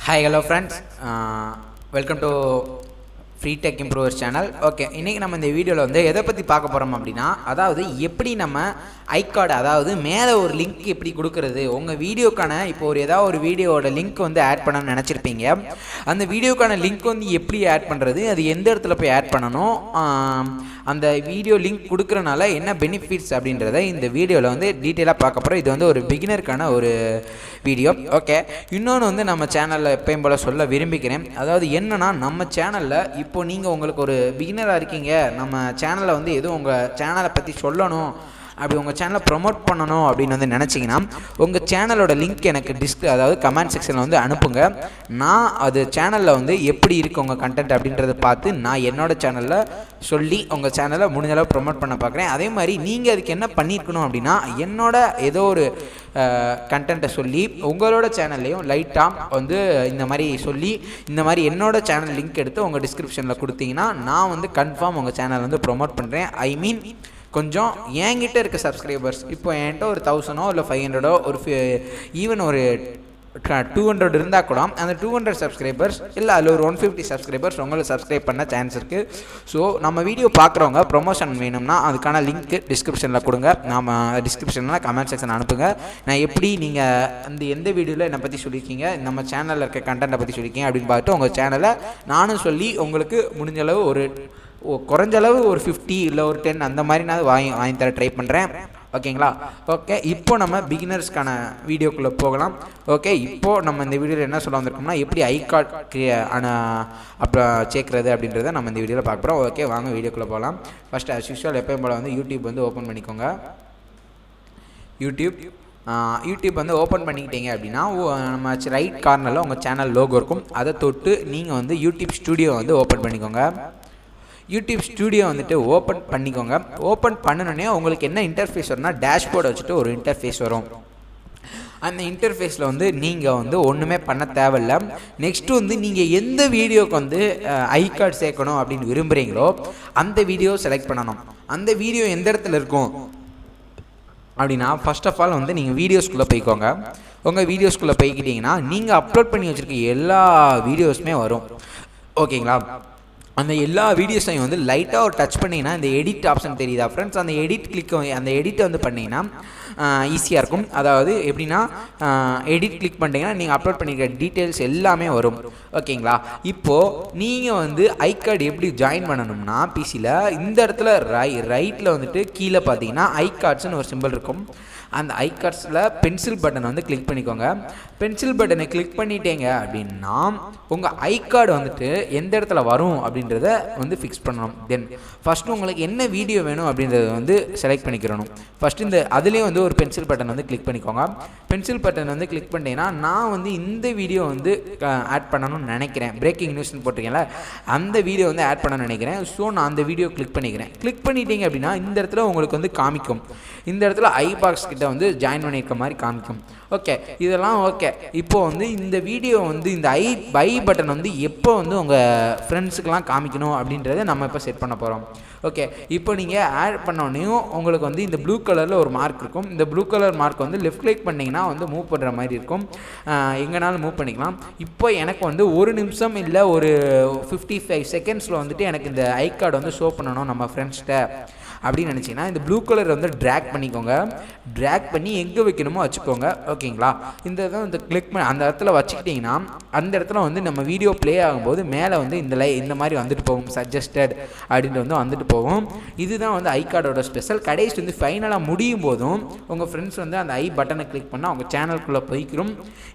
Hi, hello friends. Welcome to Free Tech Improvers channel. Okay, இன்றைக்கி நம்ம இந்த வீடியோவில் வந்து எதை பற்றி பார்க்க போகிறோம் அப்படின்னா, அதாவது எப்படி நம்ம ஐகார்டு, அதாவது மேலே ஒரு லிங்க் எப்படி கொடுக்குறது. உங்கள் வீடியோக்கான இப்போ ஏதாவது ஒரு வீடியோவோட லிங்க் வந்து ஆட் பண்ணணும்னு நினச்சிருப்பீங்க. அந்த வீடியோக்கான லிங்க் வந்து எப்படி ஆட் பண்ணுறது, அது எந்த இடத்துல போய் ஆட் பண்ணணும், அந்த வீடியோ லிங்க் கொடுக்குறனால என்ன பெனிஃபிட்ஸ் அப்படின்றத இந்த வீடியோவில் வந்து டீட்டெயிலாக பார்க்க போகிறோம். இது வந்து ஒரு பிகினருக்கான ஒரு வீடியோ. ஓகே, இன்னொன்று வந்து நம்ம சேனலில் எப்பயும் போல் சொல்ல விரும்பிக்கிறேன். அதாவது என்னென்னா, நம்ம சேனலில் இப்போ நீங்கள் உங்களுக்கு ஒரு பிகினராக இருக்கீங்க, நம்ம சேனலில் வந்து எதுவும் உங்கள் சேனலை பற்றி சொல்லணும், அப்படி உங்கள் சேனலை ப்ரொமோட் பண்ணணும் அப்படின்னு வந்து நினச்சிங்கன்னா, உங்கள் சேனலோட லிங்க் எனக்கு அதாவது கமெண்ட் செக்ஷனில் வந்து அனுப்புங்க. நான் அது சேனலில் வந்து எப்படி இருக்குது உங்கள் கண்டென்ட் அப்படின்றத பார்த்து நான் என்னோடய சேனலில் சொல்லி உங்கள் சேனலை முடிஞ்சளவு ப்ரொமோட் பண்ண பார்க்குறேன். அதே மாதிரி நீங்கள் அதுக்கு என்ன பண்ணியிருக்கணும் அப்படின்னா, என்னோட ஏதோ ஒரு கண்டென்ட்டை சொல்லி உங்களோட சேனல்லையும் லைட்டாக வந்து இந்த மாதிரி சொல்லி, இந்த மாதிரி என்னோட சேனல் லிங்க் எடுத்து உங்கள் டிஸ்கிரிப்ஷனில் கொடுத்தீங்கன்னா நான் வந்து கன்ஃபார்ம் உங்கள் சேனல் வந்து ப்ரொமோட் பண்ணுறேன். ஐ மீன், கொஞ்சம் என்கிட்ட இருக்க சப்ஸ்கிரைபர்ஸ் இப்போ என்கிட்ட ஒரு 1000 இல்லை 500 ஒரு ஈவன் ஒரு 200 இருந்தால் கூட அந்த 200 சப்ஸ்கிரைபர்ஸ் இல்லை அதில் ஒரு 150 சப்ஸ்கிரைபர்ஸ் உங்களை சப்ஸ்கிரைப் பண்ண சான்ஸ் இருக்குது. ஸோ நம்ம வீடியோ பார்க்குறவங்க ப்ரொமோஷன் வேணும்னா அதுக்கான லிங்க் டிஸ்கிரிப்ஷனில் கொடுங்க. நம்ம டிஸ்கிரிப்ஷனில் கமெண்ட் செக்ஷன் அனுப்புங்க. நான் எப்படி நீங்கள் அந்த எந்த வீடியோவில் என்னை பற்றி சொல்லியிருக்கீங்க, நம்ம சேனலில் இருக்க கண்டென்ட்டை பற்றி சொல்லியிருக்கீங்க அப்படின்னு பார்த்துட்டு உங்கள் சேனலை நானும் சொல்லி உங்களுக்கு முடிஞ்சளவு ஒரு குறைஞ்சளவு ஒரு 50 இல்லை ஒரு 10 அந்த மாதிரி நான் வாங்கி தர ட்ரை பண்ணுறேன். ஓகேங்களா? ஓகே, இப்போ நம்ம பிகினர்ஸ்க்கான வீடியோக்குள்ளே போகலாம். ஓகே, இப்போது நம்ம இந்த வீடியோவில் என்ன சொல்ல வந்திருக்கோம்னா, எப்படி ஐகார்ட் அப்புறம் சேர்க்குறது அப்படின்றத நம்ம இந்த வீடியோவில் பார்க்க போகிறோம். ஓகே, வாங்க வீடியோக்குள்ளே போகலாம். ஃபஸ்ட்டு அஸ் யூஷுவல் எப்பயும் போல் வந்து யூடியூப் வந்து ஓப்பன் பண்ணிக்கோங்க. யூடியூப் வந்து ஓப்பன் பண்ணிக்கிட்டீங்க அப்படின்னா, நம்ம ரைட் கார்னரில் உங்கள் சேனல் லோகோ இருக்கும். அதை தொட்டு நீங்கள் வந்து யூடியூப் ஸ்டுடியோ வந்து ஓப்பன் பண்ணிக்கோங்க. யூடியூப் ஸ்டுடியோ வந்துட்டு ஓப்பன் பண்ணிக்கோங்க. ஓப்பன் பண்ணணுன்னே உங்களுக்கு என்ன இன்டர்ஃபேஸ் வரும்னா, டேஷ்போர்டை வச்சுட்டு ஒரு இன்டர்ஃபேஸ் வரும். அந்த இன்டர்ஃபேஸில் வந்து நீங்கள் வந்து ஒன்றுமே பண்ண தேவையில்லை. நெக்ஸ்ட்டு வந்து நீங்கள் எந்த வீடியோக்கு வந்து ஐகார்ட் சேர்க்கணும் அப்படின்னு விரும்புகிறீங்களோ அந்த வீடியோ செலக்ட் பண்ணணும். அந்த வீடியோ எந்த இடத்துல இருக்கும் அப்படின்னா, ஃபர்ஸ்ட் ஆஃப் ஆல் வந்து நீங்கள் வீடியோஸ்குள்ளே போய்க்கோங்க. உங்கள் வீடியோஸ்குள்ளே போய்க்கிட்டிங்கன்னா நீங்கள் அப்லோட் பண்ணி வச்சுருக்க எல்லா வீடியோஸுமே வரும். ஓகேங்களா? அந்த எல்லா வீடியோஸையும் வந்து லைட்டாக ஒரு டச் பண்ணிங்கன்னா இந்த எடிட் ஆப்ஷன் தெரியுதா ஃப்ரெண்ட்ஸ், அந்த எடிட்டை வந்து பண்ணிங்கன்னா ஈஸியாக இருக்கும். அதாவது எப்படின்னா, எடிட் கிளிக் பண்ணிட்டீங்கன்னா நீங்கள் அப்லோட் பண்ணிக்கிற டீட்டெயில்ஸ் எல்லாமே வரும். ஓகேங்களா? இப்போது நீங்கள் வந்து ஐகார்டு எப்படி ஜாயின் பண்ணணும்னா, பிசியில் இந்த இடத்துல ரைட்டில் வந்துட்டு கீழே பார்த்தீங்கன்னா ஐகார்ட்ஸ்னு ஒரு சிம்பிள் இருக்கும். அந்த ஐகார்ட்ஸில் பென்சில் பட்டன் வந்து கிளிக் பண்ணிக்கோங்க. பென்சில் பட்டனை கிளிக் பண்ணிட்டீங்க அப்படின்னா உங்கள் ஐகார்டு வந்துட்டு எந்த இடத்துல வரும் அப்படின்றத வந்து ஃபிக்ஸ் பண்ணணும். தென் ஃபஸ்ட்டு உங்களுக்கு என்ன வீடியோ வேணும் அப்படின்றத வந்து செலக்ட் பண்ணிக்கிறணும். ஃபஸ்ட்டு இந்த அதுலேயே வந்து ஒரு பென்சில் பட்டன் வந்து கிளிக் பண்ணிக்கோங்க. பென்சில் பட்டன் வந்து கிளிக் பண்ணிட்டீங்கன்னா நான் வந்து இந்த வீடியோ வந்து ஆட் பண்ணணும்னு நினைக்கிறேன். பிரேக்கிங் நியூஸ்னு போட்டிருக்கேன்ல, அந்த வீடியோ வந்து ஆட் பண்ணணும்னு நினைக்கிறேன். ஸோ நான் அந்த வீடியோ கிளிக் பண்ணிக்கிறேன். கிளிக் பண்ணிட்டீங்க அப்படின்னா இந்த இடத்துல உங்களுக்கு வந்து காமிக்கும். இந்த இடத்துல ஐ பாக்ஸ் கிட்ட வந்து ஜாயின் பண்ணியிருக்க மாதிரி காமிக்கும். ஓகே, இதெல்லாம் ஓகே. இப்போது வந்து இந்த வீடியோ வந்து இந்த ஐ பட்டன் வந்து எப்போ வந்து உங்கள் ஃப்ரெண்ட்ஸுக்கெலாம் காமிக்கணும் அப்படின்றத நம்ம இப்போ செட் பண்ண போகிறோம். ஓகே, இப்போ நீங்கள் ஆட் பண்ணோன்னையும் உங்களுக்கு வந்து இந்த ப்ளூ கலரில் ஒரு மார்க் இருக்கும். இந்த ப்ளூ கலர் மார்க் வந்து லெஃப்ட் கிளிக் பண்ணிங்கன்னா வந்து மூவ் பண்ணுற மாதிரி இருக்கும். எங்கேனாலும் மூவ் பண்ணிக்கலாம். இப்போ எனக்கு வந்து ஒரு நிமிஷம் இல்லை ஒரு 55 செகண்ட்ஸில் வந்துட்டு எனக்கு இந்த ஐகார்டு வந்து ஷோ பண்ணணும் நம்ம ஃப்ரெண்ட்ஸ்கிட்ட அப்படின்னு நினச்சிங்கன்னா இந்த ப்ளூ கலர் வந்து ட்ராக் பண்ணிக்கோங்க. ட்ராக் பண்ணி எங்கே வைக்கணுமோ வச்சுக்கோங்க. ஓகேங்களா? இந்த இதை வந்து கிளிக் பண்ணி அந்த இடத்துல வச்சுக்கிட்டிங்கன்னா அந்த இடத்துல வந்து நம்ம வீடியோ ப்ளே ஆகும்போது மேலே வந்து இந்த மாதிரி வந்துட்டு போகும், சஜஸ்டட் அப்படின்ட்டு வந்து வந்துட்டு போகும். இதுதான் வந்து ஐகார்டோட ஸ்பெஷல். கடைசி வந்து ஃபைனலாக முடியும் போதும் உங்கள் ஃப்ரெண்ட்ஸ் வந்து அந்த ஐ பட்டனை கிளிக் பண்ணால் அவங்க சேனலுக்குள்ளே போய்க்கிறோம்.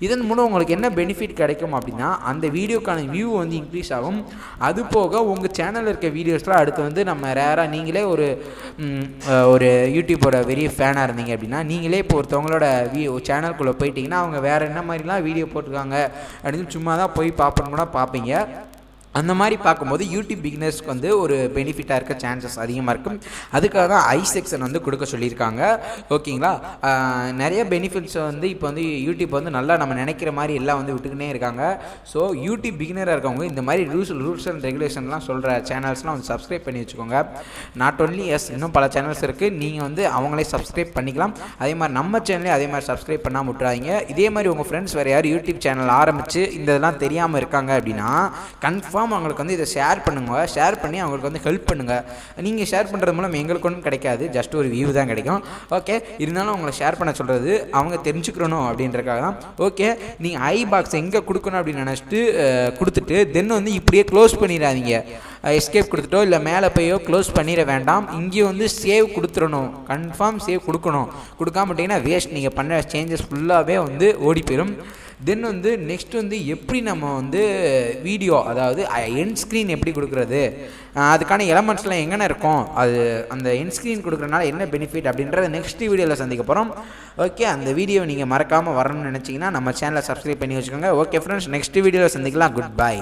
இதன் மூலம் உங்களுக்கு என்ன பெனிஃபிட் கிடைக்கும் அப்படின்னா, அந்த வீடியோக்கான வியூ வந்து இன்க்ரீஸ் ஆகும். அது போக உங்கள் சேனலில் இருக்க வீடியோஸ்லாம் அடுத்து வந்து நம்ம ரேராக நீங்களே ஒரு யூடியூபோட பெரிய ஃபேனாக இருந்தீங்க அப்படின்னா, நீங்களே இப்போ ஒருத்தவங்களோட சேனலுக்குள்ளே போயிட்டீங்கன்னா அவங்க வேறு என்ன மாதிரிலாம் வீடியோ போட்டிருக்காங்க அப்படின்னு சும்மா தான் போய் பார்ப்போன்னு கூட பார்ப்பீங்க. அந்த மாதிரி பார்க்கும்போது யூடியூப் பிகினர்ஸ்க்கு வந்து ஒரு பெனிஃபிட்டாக இருக்க சான்சஸ் அதிகமாக இருக்கும். அதுக்காக தான் ஐ செக்ஷன் வந்து கொடுக்க சொல்லியிருக்காங்க. ஓகேங்களா, நிறைய பெனிஃபிட்ஸ் வந்து இப்போ வந்து யூடியூப் வந்து நல்லா நம்ம நினைக்கிற மாதிரி எல்லாம் வந்து விட்டுக்கினே இருக்காங்க. ஸோ யூடியூப் பிகினராக இருக்கவங்க இந்த மாதிரி ரூல்ஸ் அண்ட் ரெகுலேஷன்லாம் சொல்கிற சேனல்ஸ்லாம் வந்து சப்ஸ்கிரைப் பண்ணி வச்சுக்கோங்க. நாட் ஒன்லி இன்னும் பல சேனல்ஸ் இருக்குது, நீங்கள் வந்து அவங்களே சப்ஸ்கிரைப் பண்ணிக்கலாம். அதே மாதிரி நம்ம சேனலே அதே மாதிரி சப்ஸ்கிரைப் பண்ணால் விட்டுறாதீங்க. இதே மாதிரி உங்கள் ஃப்ரெண்ட்ஸ் வேறு யார் யூடியூப் சேனல் ஆரம்பித்து இந்த இதெல்லாம் தெரியாமல் இருக்காங்க அப்படின்னா கன்ஃபார்ம் அவங்களுக்கு வந்து இதை ஷேர் பண்ணுங்க. ஷேர் பண்ணி அவங்களுக்கு வந்து ஹெல்ப் பண்ணுங்கள். நீங்கள் ஷேர் பண்ணுறது மூலம் எங்களுக்கு ஒன்றும் கிடைக்காது, ஜஸ்ட் ஒரு வியூ தான் கிடைக்கும். ஓகே, இருந்தாலும் அவங்களை ஷேர் பண்ண சொல்கிறது அவங்க தெரிஞ்சுக்கணும் அப்படின்றக்காக தான். ஓகே, நீங்கள் ஐ பாக்ஸ் எங்கே கொடுக்கணும் அப்படின்னு நினச்சிட்டு கொடுத்துட்டு தென் வந்து இப்படியே க்ளோஸ் பண்ணிடாதீங்க. எஸ்கேப் கொடுத்துட்டோ இல்லை மேலே போயோ க்ளோஸ் பண்ணிட வேண்டாம். இங்கே வந்து சேவ் கொடுத்துடணும். கன்ஃபார்ம் சேவ் கொடுக்கணும். கொடுக்காமட்டிங்கன்னா வேஸ்ட். நீங்கள் பண்ண சேஞ்சஸ் ஃபுல்லாகவே வந்து ஓடி போயிடும். தென் வந்து நெக்ஸ்ட் வந்து எப்படி நம்ம வந்து வீடியோ, அதாவது எண்ட் ஸ்க்ரீன் எப்படி கொடுக்குறது, அதுக்கான எலமெண்ட்ஸ்லாம் எங்கே இருக்கும், அது அந்த எண்ட் ஸ்க்ரீன் கொடுக்குறதுனால என்ன பெனிஃபிட் அப்படின்றத நெக்ஸ்ட் வீடியோவில் சந்திக்க போகிறோம். ஓகே, அந்த வீடியோவை நீங்கள் மறக்காமல் வரணும்னு நினச்சிங்கன்னா நம்ம சேனலை சப்ஸ்கிரைப் பண்ணி வச்சுக்கோங்க. ஓகே ஃப்ரெண்ட்ஸ், நெக்ஸ்ட் வீடியோவில் சந்திக்கலாம். Good bye.